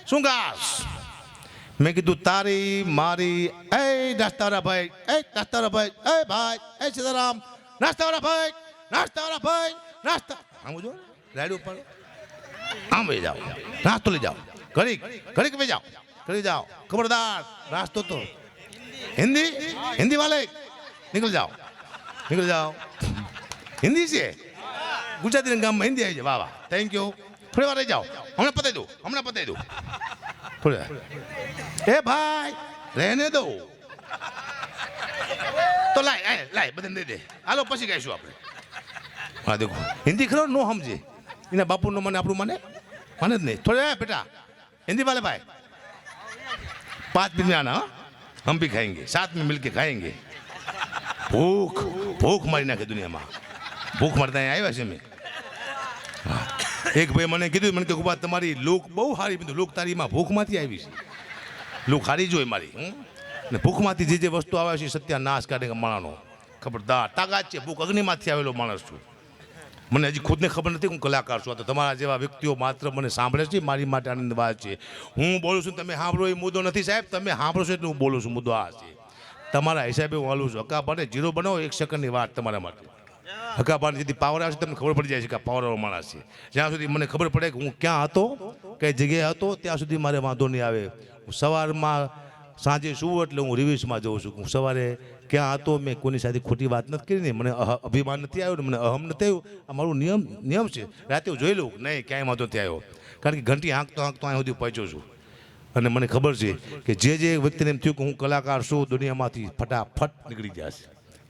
શું ગાસ? મેં કીધું તારી મારી એ નાસ્તાવાળા ભાઈ, એ નાસ્તાવાળા ભાઈ, એ ભાઈ, એ સીતારામ, નાસ્તાવાળા ભાઈ, નાસ્તાવાળા ભાઈ, નાસ્તા. આમ જો રાઈડ ઉપર આમ લઈ જાઓ, નાસ્તો લઈ જાઓ, ઘડીક ઘડીક લઈ જાઓ, ઘડી જાઓ, ખબરદાર નાસ્તો તો हिंदी हिंदी वाले निकल जाओ, निकल जाओ. हिंदी से गुजराती गाम में हिंदी आई जाए. वाह वाह, थैंक यू. थोड़ी बार रह जाओ, हमने पता दो, हमने पता दो थोड़ी बार. ए भाई रहने दो तो लाए लाए बदन दे दे. हालो પછી કહીશું આપણે. હા દેખો હિન્દી ખરો નો સમજે એના બાપુનો મને આપણું મને જ નહીં. થોડે બેટા हिंदी वाले भाई 5 दिन में आना. हम भी खाएंगे, साथ में मिलके खाएंगे. भूख भूख मारी नाखे दुनियाમાં. ભૂખ મારતા અહીંયા આવ્યા છે મેં. એક ભાઈ મને કીધું, મને કે ગુબા તમારી લૂક બહુ સારી. બધું લૂક તારીમાં ભૂખમાંથી આવી છે. લૂક સારી જોઈ મારી. ને ભૂખમાંથી જે વસ્તુ આવે છે સત્યાનાશ કાઢે માણસનો. ખબરદાર તાકાત છે. ભૂખ અગ્નિમાંથી આવેલો માણસ છું. મને હજી ખુદને ખબર નથી હું કલાકાર છું. આ તો તમારા જેવા વ્યક્તિઓ માત્ર મને સાંભળે છે, મારી માટે આનંદ વાત છે. હું બોલું છું તમે સાંભળો એ મુદ્દો નથી સાહેબ. તમે સાંભળો છો એટલે હું બોલું છું. મુદ્દો આ છે. તમારા હિસાબે હું હાલું છું. હકાબાને 0 બનાવો 1 સેકન્ડની વાત તમારા માટે. હકાબાને જેથી પાવર આવશે તમને ખબર પડી જાય છે કે આ પાવરવાળો માણસ છે. જ્યાં સુધી મને ખબર પડે કે હું ક્યાં હતો, કઈ જગ્યાએ હતો, ત્યાં સુધી મારે વાંધો નહીં આવે. હું સવારમાં સાંજે સુવું એટલે હું રિવિઝમાં જઉં છું. હું સવારે ક્યાં હતો, મેં કોની સાથે ખોટી વાત નથી કરી ને, મને અભિમાન નથી આવ્યો ને મને અહમ નથી આવ્યું. આ મારું નિયમ છે. રાતે હું જોઈ લઉં નહીં ક્યાંય વાંધો નથી આવ્યો. કારણ કે ઘંટી હાંકતો અહીંયા સુધી પહોંચ્યો છું. અને મને ખબર છે કે જે વ્યક્તિને એમ થયું કે હું કલાકાર છું, દુનિયામાંથી ફટાફટ નીકળી જશે.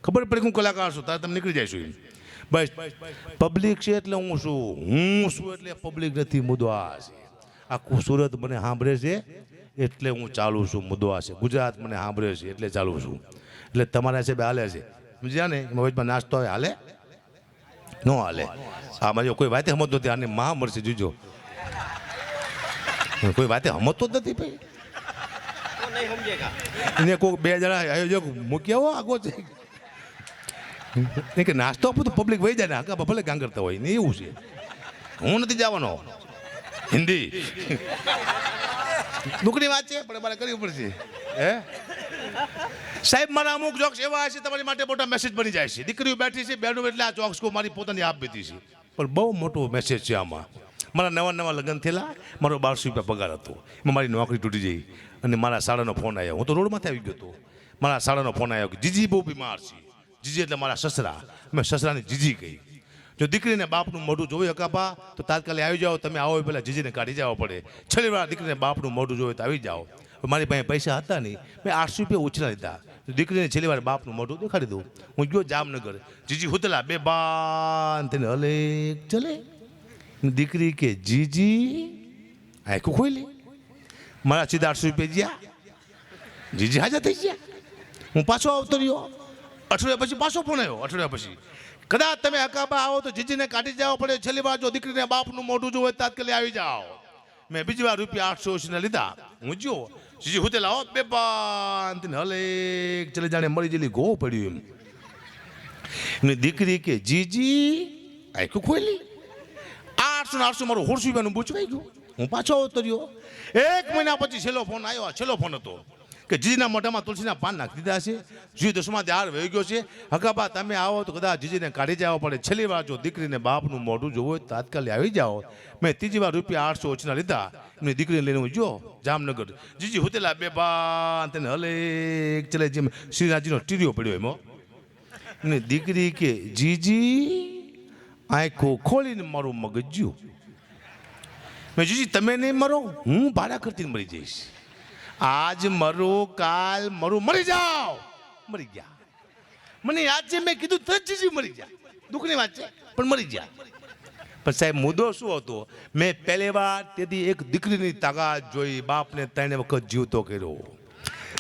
ખબર પડે કે હું કલાકાર છું તારે તમે નીકળી જઈશું એમ. બસ પબ્લિક છે એટલે હું છું, હું છું એટલે પબ્લિક નથી. મુદ્દો આ છે. આખું સુરત મને સાંભળે છે એટલે હું ચાલું છું. મુદ્દો આ છે. ગુજરાત મને સાંભળે છે એટલે ચાલું છું. એટલે તમારા હિસાબે હાલે છે. સમજ્યા ને? મગજમાં નાસ્તો હોય હાલે ન હાલે. આમાં જો કોઈ વાતે સમજતો નથી. આને માં મળશે જોજો. કોઈ વાતે સમજતો જ નથી ભાઈ. એને કોઈ 2 જણા આયોજક મૂક્યા હો આગો છે કે નાસ્તો આપું તો પબ્લિક વહી જાય ને. હકા ભલે કામ કરતા હોય ને એવું છે. હું નથી જવાનો. હિન્દી દુઃખની વાત છે પણ મારે કરવી પડશે. હે સાહેબ મારા અમુક જોક્સ એવા છે તમારી માટે મોટા મેસેજ બની જાય છે. દીકરીઓ બેઠી છે બેનું એટલે આ જોક્સ કો મારી પોતાની આપ બીતી છે. પણ બહુ મોટો મેસેજ છે આમાં. મારા નવા લગ્ન થયેલા, મારો 1200 રૂપિયા પગાર હતો. એમાં મારી નોકરી તૂટી જઈ અને મારા શાળાનો ફોન આવ્યો. હું તો રોડમાંથી આવી ગયો હતો. મારા શાળાનો ફોન આવ્યો કે જીજી બહુ બીમાર છે. જીજી એટલે મારા સસરા. મેં સસરાની જીજી કહી. જો દીકરીને બાપનું મોઢું જોયું હકાપા તો તાત્કાલિક આવી જાઓ. તમે આવો પહેલાં જીજીને કાઢી જવા પડે. છેલ્લી વાર દીકરીને બાપનું મોઢું જોયું તો આવી જાઓ. મારી પાસે પૈસા હતા નહીં. મેં 800 રૂપિયા ઉછરા લીધા. દીકરીને છેલ્લી વાર બાપનું મોઢું દેખાડી દઉં. હું ગયો જામનગર. જીજી હુતલા બે બાન તેને હલે ચલે. દીકરી કે જીજી આખું ખોલી. મારા સીધા 800 રૂપિયા ગયા. જીજી હાજર થઈ ગયા. હું પાછો આવતો રહ્યો. અઠવાડિયા પછી પાછો ફોન આવ્યો. અઠવાડિયા પછી કદાચ તમે હકાબા આવો તો જીજીને કાઢી જવા પડે. છેલ્લી વાર જો દીકરીને બાપનું મોઢું જોવે તાત્કાલિક આવી જાઓ. મેં બીજી વાર રૂપિયા 880 લીધા. હું જો જીજી હુતેલા હો બે બાન હલે ચલે જાણે મળી જેલી ગો પડ્યું એમ. એમની દીકરી કે જીજી આખું ખોલી. 800 મારું 100 રૂપિયાનું બૂચવાઈ ગયું. હું પાછો આવતો રહ્યો. 1 મહિના પછી છેલ્લો ફોન આવ્યો. છેલ્લો ફોન હતો કે જીજીના મોઢામાં તુલસીના પાન નાખી દીધા છે. જીવ 10મા દ્વાર વહી ગયો છે. હકાબા તમે આવો તો કદાચ જીજીને કાઢી જવા પડે. છેલ્લી વાર જો દીકરીને બાપનું મોઢું જોવું હોય તાત્કાલિક આવી જાઓ. મેં ત્રીજી વાર રૂપિયા 880 લીધા. એમની દીકરીને લઈને હું જો જામનગર. જીજી હુતેલા બે બાન તેને હલે ચલે જેમ શ્રીરાજીનો ટીરિયો પડ્યો એમાં. એમની દીકરી કે જીજી આંખો ખોલીને મારું મગજ જ્યું. મેં જીજી તમે નહીં મરો, હું ભાડા કરતી મરી જઈશ. આજ મરો કાલ મરો, મરી જાઓ. મરી ગયા. મને યાદ છે મેં કીધું તરત જીજી મરી ગયા. દુઃખની વાત છે પણ મરી ગયા. પણ સાહેબ મુદ્દો શું હતો? મેં પહેલી વાર તેથી એક દીકરીની તાકાત જોઈ. બાપને 3 વખત જીવતો કર્યો.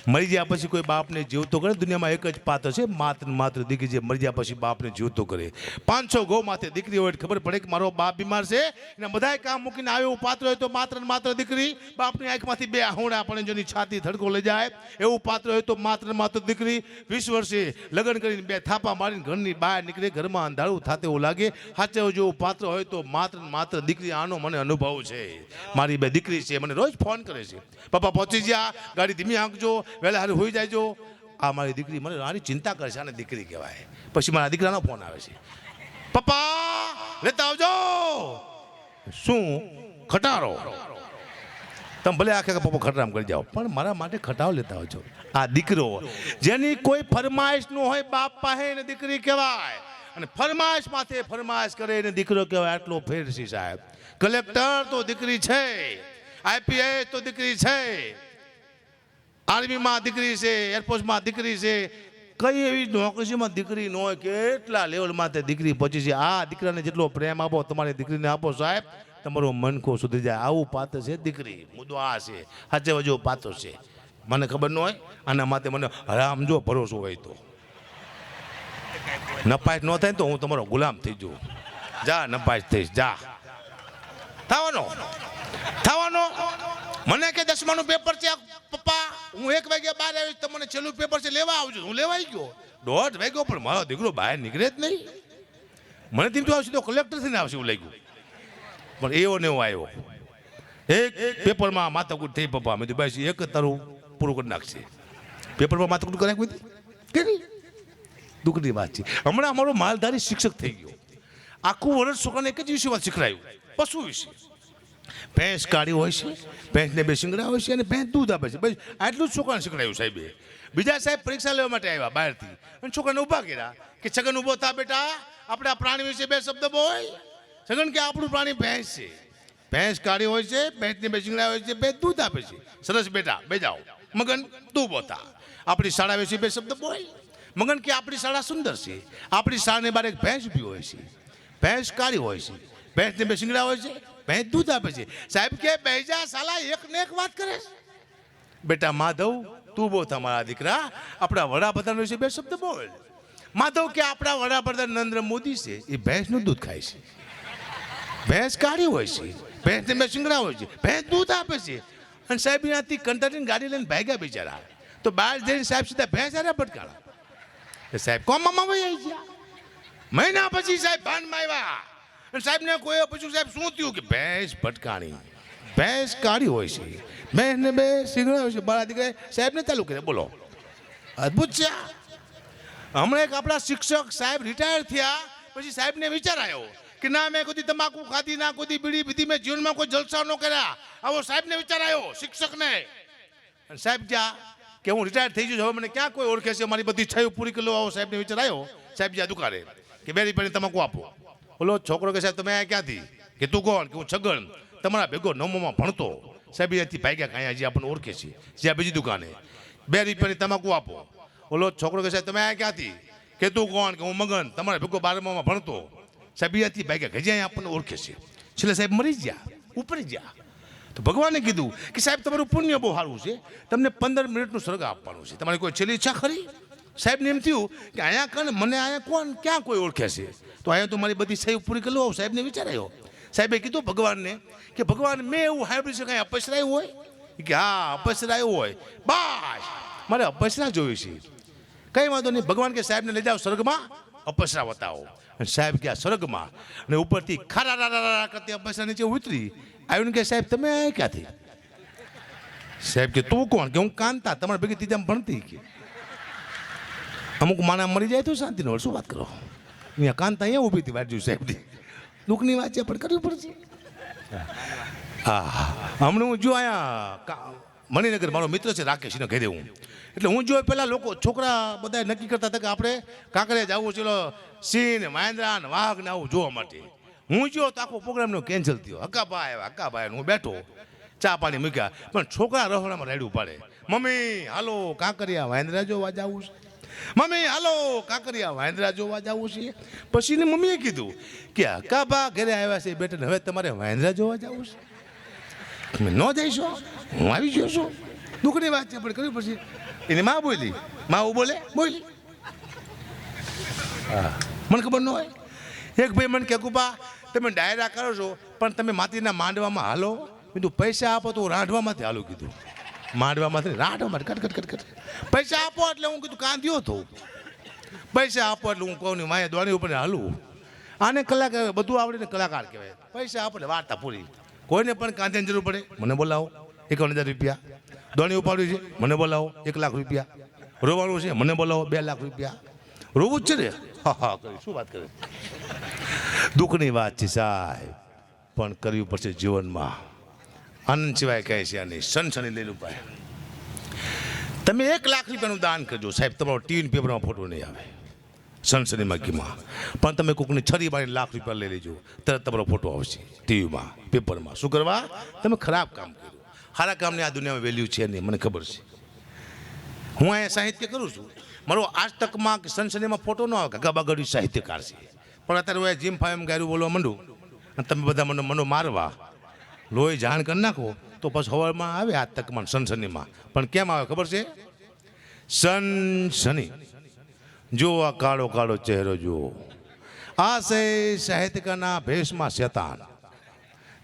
મરી ગયા પછી કોઈ બાપને જીવતો કરે? દુનિયામાં એક જ પાત્ર છે, માત્ર ને માત્ર દીકરી જે મરી ગયા પછી બાપને જીવતો કરે. 500 ગૌ માથે દીકરી હોય ખબર પડે કે મારો બાપ બીમાર છે, એના બધાય કામ મૂકીને આવ્યું પાત્ર હોય તો માત્ર ને માત્ર દીકરી, બાપની આંખમાંથી 2 આહોણા પણ જેની છાતી થડકો લઈ જાય એવું પાત્ર હોય તો માત્ર ને માત્ર દીકરી. 20 વર્ષે લગ્ન કરીને 2 થાપા મારીને ઘરની બહાર નીકળે, ઘરમાં અંધારું થાતે એવું લાગે, સાચે જેવું પાત્ર હોય તો માત્ર ને માત્ર દીકરી. આનો મને અનુભવ છે. મારી 2 દીકરી છે, મને રોજ ફોન કરે છે, પપ્પા પહોંચી ગયા, ગાડી ધીમી હાંકજો, વહેલા હારે હોઈ જાયજો. આ મારી દીકરી મને આની ચિંતા કરે છે, આને દીકરી કહેવાય. પછી મારા દીકરાનો ફોન આવે છે, પપ્પા લેતા આવજો. શું ખટારો? તમે ભલે આખે પપ્પા ખટારામ કરી જાઓ, પણ મારા માટે ખટાવ લેતા આવજો. આ દીકરો જેની કોઈ ફરમાઈશ ન હોય બાપ પાસે એને દીકરી કહેવાય, અને ફરમાઈશ માથે ફરમાઈશ કરે એને દીકરો કહેવાય. આટલો ફેર છે સાહેબ. કલેક્ટર તો દીકરી છે, IPS તો દીકરી છે, આર્મીમાં દીકરી છે, એરફોર્સમાં દીકરી છે. કઈ એવી નોકરીમાં દીકરી ન હોય? કેટલા લેવલમાં તે દીકરી પહોંચી છે. આ દીકરાને જેટલો પ્રેમ આપો, તમારી દીકરીને આપો સાહેબ, તમારો મનકો સુધરી જાય. આવું પાત્ર છે દીકરી. મુદ્દો આ છે, સાચે વજો પાત્ર છે. મને ખબર ન હોય, આના માટે મને હરામ જો ભરોસો હોય તો નપાસ ન થાય તો હું તમારો ગુલામ થઈ જાઉં. જા નપાસ થઈશ, જા થવાનો. મને કે 10માનું પેપર છે પપ્પા, હું 1 વાગ્યા બહાર આવીશ, તમને છેલ્લું પેપર છે લેવા આવજો. હું લેવાઈ ગયો 1:30 વાગ્યો, પણ મારો દીકરો બહાર નીકળે જ નહીં. મને તેમ તો આવશે તો કલેક્ટર થઈને આવશે એવું લાગ્યું, પણ એવો ને એવો આવ્યો. એક પેપરમાં માથાકૂટ થઈ પપ્પા. મેં ભાઈ એક જ તારું પૂરું કરી નાખશે. પેપરમાં માથાકૂટ કરાય કોઈ દુઃખની વાત છે. હમણાં અમારો માલધારી શિક્ષક થઈ ગયો. આખું વર્ષ છોકરાને એક જ વિષય વાત શીખડાયું, પશુ વિશે. ભેંસ કાળી હોય છે, ભેંસને 2 શિંગડા હોય છે, અને ભેંસ દૂધ આપે છે. બસ આટલું જ છોકરાને શીખડાયું સાહેબે. બીજા સાહેબ પરીક્ષા લેવા માટે આવ્યા બહારથી, અને છોકરાને ઊભા કર્યા કે છગન ઊભો થા બેટા, આપણે આ પ્રાણી વિશે 2 શબ્દ બોલ. છગન કે આપણું પ્રાણી ભેંસ છે, ભેંસ કાળી હોય છે, ભેંસને 2 શિંગડા હોય છે, ભેંસ દૂધ આપે છે. સરસ બેટા, બે જાઓ. મગન તું ઊભો થા, આપણી શાળા વિશે 2 શબ્દ બોલ. મગન કે આપણી શાળા સુંદર છે, આપણી શાળાની બહાર એક ભેંસ ઊભી હોય છે, ભેંસ કાળી હોય છે, ભેંસને 2 શિંગડા હોય છે, ભેંસ દૂધ આપે છે. સાહેબ કે બેજા સાલા એક ને એક વાત કરે છે. બેટા માધવ તું બહુ તમારા દીકરા, આપણા વડાપ્રધાન વિશે 2 શબ્દ બોલ. માધવ કે આપણા વડાપ્રધાન નરેન્દ્ર મોદી છે, એ ભેંસનું દૂધ ખાય છે, ભેંસ કાળી હોય છે, ભેંસને 2 શિંગડા હોય છે, ભેંસ દૂધ આપે છે. અને સાહેબ ત્યાંથી કંટાળીને ગાડી લઈને ભાગ્યા બિચારા. તો બહાર જઈને સાહેબ સીધા ભેંસ હારે ભટકાળા. સાહેબ કોમમાં વહી ગયા. મહિના પછી સાહેબ ભાનમાં આવ્યા, અને સાહેબને કોઈ પૂછ્યું સાહેબ શું થયું? કે ભેંસ ભટકાણી, ભેંસ કાળી હોય છે, ભેંસને 2 શિંગડા હોય છે. બાળા દીકરા સાહેબને ચાલુ કરે. બોલો, અદભુત છે. હમણાં એક આપણા શિક્ષક સાહેબ રિટાયર થયા પછી સાહેબને વિચાર આવ્યો કે ના મેં કોઈ તમાકુ ખાધી, ના કોઈ બીડી પીધી, મેં જીવનમાં કોઈ જલસા ન કર્યા. આવો સાહેબને વિચાર આવ્યો શિક્ષકને. અને સાહેબ જ્યાં કે હું રિટાયર થઈ ગયો, હવે મને ક્યાં કોઈ ઓળખે છે, મારી બધી છાયું પૂરી કરી લો. આવો સાહેબને વિચાર આવ્યો. સાહેબ જ્યાં દુકાને કે 2 રૂપિયાની તમાકુ આપો. બોલો છોકરો કે સાહેબ તમે અહીંયા ક્યાંથી? કે તું કોણ? કે હું છગન, તમારા ભેગો 9માં ભણતો. સાહેબ અહીંયાથી ભાગ્યા કાંઈ હજી આપણને ઓળખે છે. જ્યાં બીજી દુકાને 2 રૂપિયાની તમાકુ આપો. બોલો છોકરો કે સાહેબ તમે અહીંયા ક્યાંથી? કે તું કોણ? કે હું મગન, તમારા ભેગો 12માં ભણતો. સાહેબ અહીંયાથી ભાગ્યા હજી અહીંયા આપણને ઓળખે છે. છેલ્લે સાહેબ મરી ગયા, ઉપરી ગયા. તો ભગવાને કીધું કે સાહેબ તમારું પુણ્ય બહુ સારું છે, તમને 15 મિનિટનું સ્વર્ગ આપવાનું છે, તમારી કોઈ છેલ્લી ઈચ્છા ખરી? સાહેબને એમ થયું કે અહીંયા કને મને અહીંયા કોણ ક્યાં કોઈ ઓળખે છે, તો અહીંયા તો મારી બધી સહી પૂરી કરી લો. સાહેબને વિચાર આવ્યો. સાહેબે કીધું ભગવાનને કે ભગવાન મેં એવું સાંભળ્યું છે કાંઈ અપસરાયું હોય? કે હા અપસરાયું હોય, બસ મારે અપસરા જોયું છે. કંઈ વાંધો નહીં. ભગવાન કે સાહેબને લઈ જાઓ સ્વર્ગમાં, અપસરા બતાવો. અને સાહેબ ગયા સ્વર્ગમાં, અને ઉપરથી ખારા કરતી અપસરા નીચે ઉતરી આવ્યું કે સાહેબ તમે અહીંયા ક્યાંથી? સાહેબ કે તું કોણ? કે હું કાંતા, તમારા ભેગી ત્રીજામાં ભણતી. કે અમુક માણા મરી જાય તો શાંતિ નો, શું વાત કરો? અહીંયા કાંતા અહીંયા ઊભી હતી વાજુ સાહેબની. દુઃખની વાત છે પણ કરવી પડશે. હા હમણાં હું જો અહીંયા મણિનગર મારો મિત્ર છે રાકેશને ઘરે હું, એટલે હું જો પેલા લોકો છોકરા બધા નક્કી કરતા હતા કે આપણે કાંકરિયા જવું, ચલો સિંહ વાંદરા ને વાઘ ને આવું જોવા માટે. હું જો તો આખો પ્રોગ્રામનો કેન્સલ થયો. હકાભાઈ આવ્યા, હકાભાઈ હું બેઠો, ચા પાણી મૂક્યા, પણ છોકરા રહોડામાં રાડ્યું પાડે. મમ્મી હાલો કાંકરિયા વાંદરા જોવા જવું છે, મમ્મી હાલો કાંકરિયા વાંદરા જોવા જવું છે. પછી ને મમ્મીએ કીધું કે હકાભા ઘરે આવ્યા છે બેટા, હવે તમારે વાંદરા જોવા જવું છે? તમે ન જઈશો? હું આવી ગયો છું. દુઃખની વાત છે પણ કરવી પડશે. એની માં બોલી, માં બોલે બોલી. હા મને ખબર ન હોય. એક ભાઈ મને કે ગુપા તમે ડાયરા કરો છો પણ તમે માતીના માંડવામાં હાલો. કીધું પૈસા આપો તો હું રાંધવામાંથી હાલું કીધું. માંડવામાંથી રાંધવામાંથી કટ કટ કટ કટ પૈસા આપો એટલે હું કીધું કાંધ્યો હતો. પૈસા આપો એટલે હું કહું ને માએ દોણી ઉપર હાલું. આને કલાકાર બધું આવડીને કલાકાર કહેવાય. પૈસા આપો એટલે વાર્તા પૂરી. કોઈને પણ કાંધ્યાની જરૂર પડે મને બોલાવો 51,000 રૂપિયા. દોણી ઉપાડવી છે મને બોલાવો 1 લાખ રૂપિયા. રોવાનું છે મને બોલાવો 2 લાખ રૂપિયા. રોવું જ છે ને. હા હા કરી શું વાત કરે. દુઃખની વાત છે સાહેબ પણ કરવી પડશે જીવનમાં. આનંદ સિવાય કહે છે આની સનસની લેલું પાય. તમે 1 લાખ રૂપિયાનું દાન કરજો સાહેબ તમારો ટીવી પેપરમાં ફોટો નહીં આવે સનસનીમાં કીમાં. પણ તમે કોઈકની છરી બાળી લાખ રૂપિયા લઈ લેજો તરત તમારો ફોટો આવશે ટીવીમાં પેપરમાં. શું કરવા? તમે ખરાબ કામ કર્યું. સારા કામની આ દુનિયામાં વેલ્યુ છે નહીં મને ખબર છે. હું અહીંયા સાહિત્ય કરું છું. મારો આજ તકમાં સનસનીમાં ફોટો ન આવે ગગાબાગડી સાહિત્યકાર છે. પણ અત્યારે હું જીમ ફાયમ ગાયરું બોલવા માંડું અને તમે બધા મને મારવા લોહી જાણ કરી નાખો તો પછી હવામાં આવે આ તકમાં સનસનીમાં. પણ કેમ આવે ખબર છે? સનસની. જો આ કાળો કાળો ચહેરો જુઓ. આ છે સાહિત્યકારના ભેષમાં શેતાન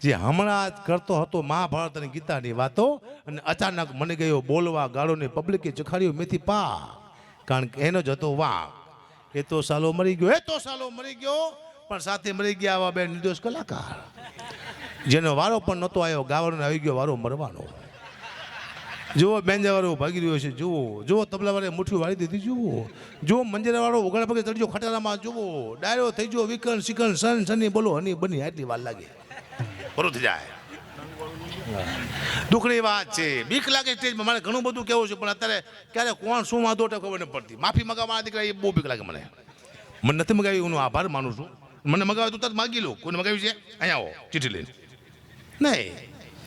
જે હમણાં જ કરતો હતો મહાભારત અને ગીતાની વાતો અને અચાનક મને ગયો બોલવા ગાળોને પબ્લિકે ચખાડ્યો મેથી પા. કારણ કે એનો જ હતો વાંક. એ તો સાલો મરી ગયો પણ સાથે મરી ગયા આવા બે નિર્દોષ કલાકાર જેનો વારો પણ નહોતો આવ્યો ગાવાનો આવી ગયો વારો મરવાનો. જુઓ બેન્જાવાળો ભાગી રહ્યો છે જુઓ તબલાવાળે મુઠ્ઠી વાળી દીધી જુઓ મંજરાવાળો ઉઘાડા પગે ચડજો ખટારામાં જુઓ ડાયરો થઈ ગયો વિકન સિકન સન સની બોલો હની બની આટલી વાર લાગે પૂરું થઈ જાય. દુઃખની વાત છે. બીક લાગે સ્ટેજમાં. મારે ઘણું બધું કહેવું છે પણ અત્યારે ક્યારે કોણ શું વાંધો ખબર નથી પડતી. માફી મગાવવા દીકરા એ બહુ બીક લાગે મને નથી મગાવી. હું આભાર માનું છું. મને મગાવે તો તરત માગી લો. કોઈને મગાવી છે અહીંયા આવો ચીઠી લઈને નહીં.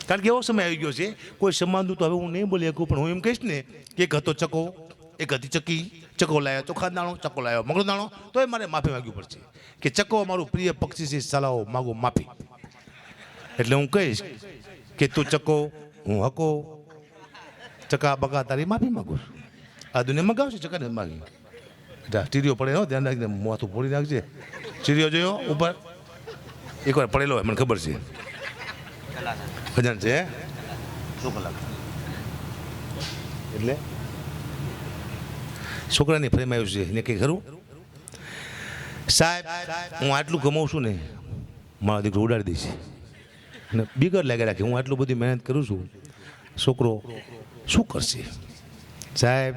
કારણ કે એવો સમય આવી ગયો છે કોઈ સમાનનું તો હવે હું નહીં બોલી શકું પણ હું એમ કહીશ ને કે એક હતો ચકો એક હતી ચકી. ચકો લાવ્યો ચોખા દાણો ચકો લાવ્યો મગરો દાણો તોય મારે માફી માગવી પડશે કે ચકો મારું પ્રિય પક્ષી છે સલાહો માગું માફી. એટલે હું કહીશ કે તું ચકો હું હકો ચકા બકા તારી માફી માગું છું. આ દુનિયા મગાવશે ચકાને માગી. ટીરીઓ પડે હો ધ્યાન રાખીને માથું ફોડી નાખજે. ચીરીઓ જોયો ઉપર એકવાર પડેલો હોય મને ખબર છે. ભજન છે શું કલાક એટલે છોકરાની ફ્રેમ આવ્યું છે એને કંઈ ખરું સાહેબ હું આટલું કમાઉં છું ને મારો દીકરો ઉડાડી દઈશ અને બીગર લાગે રાખે. હું આટલું બધી મહેનત કરું છું છોકરો શું કરશે? સાહેબ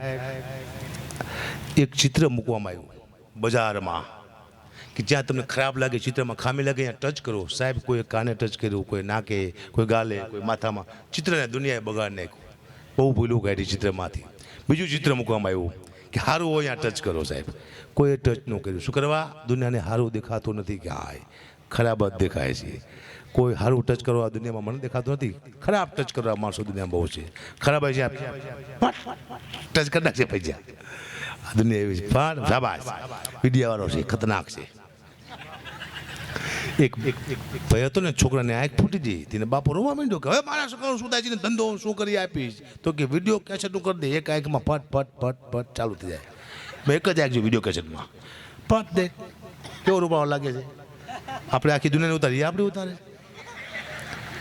એક ચિત્ર મૂકવામાં આવ્યું બજારમાં કે જ્યાં તમને ખરાબ લાગે ચિત્રમાં ખામી લાગે ત્યાં ટચ કરો. સાહેબ કોઈ કાને ટચ કર્યું કોઈ નાકે કોઈ ગાલે કોઈ માથામાં. ચિત્રને દુનિયાએ બગાડ નાખ્યું. બહુ ભૂલું કાઢી ચિત્રમાંથી. બીજું ચિત્ર મૂકવામાં આવ્યું કે સારું હોય ત્યાં ટચ કરો. સાહેબ કોઈ ટચ ન કર્યું. શું કરવા? દુનિયાને સારું દેખાતું નથી ક્યાંય ખરાબ જ દેખાય છે. કોઈ સારું ટચ કરવા દુનિયામાં મને દેખાતું નથી. ખરાબ ટચ કરવા માણસો દુનિયામાં બહુ છે. ખરાબ હોય છે ટચ કરી નાખશે પૈસા. આ દુનિયા એવી છે પણ શાબાશ મીડિયાવાળો છે ખતરનાક છે. એક ભાઈ હતો ને છોકરાને આંખ ફૂટી ગઈ. તેને બાપો રોવા માંડ્યો કે હવે મારા છોકરાનું શું થાય છે ધંધો શું કરી આપીશ? તો કે વિડીયો કેસેટનું કરી દે. એક આંખમાં ફટ ફટ ફટ ફટ ચાલુ થઈ જાય. મેં એક જ આંખ જો વિડીયો કેસેટમાં ફટ દે કેવો રૂપાળો લાગે છે. આપણે આખી દુનિયાને ઉતારીએ આપણે ઉતારે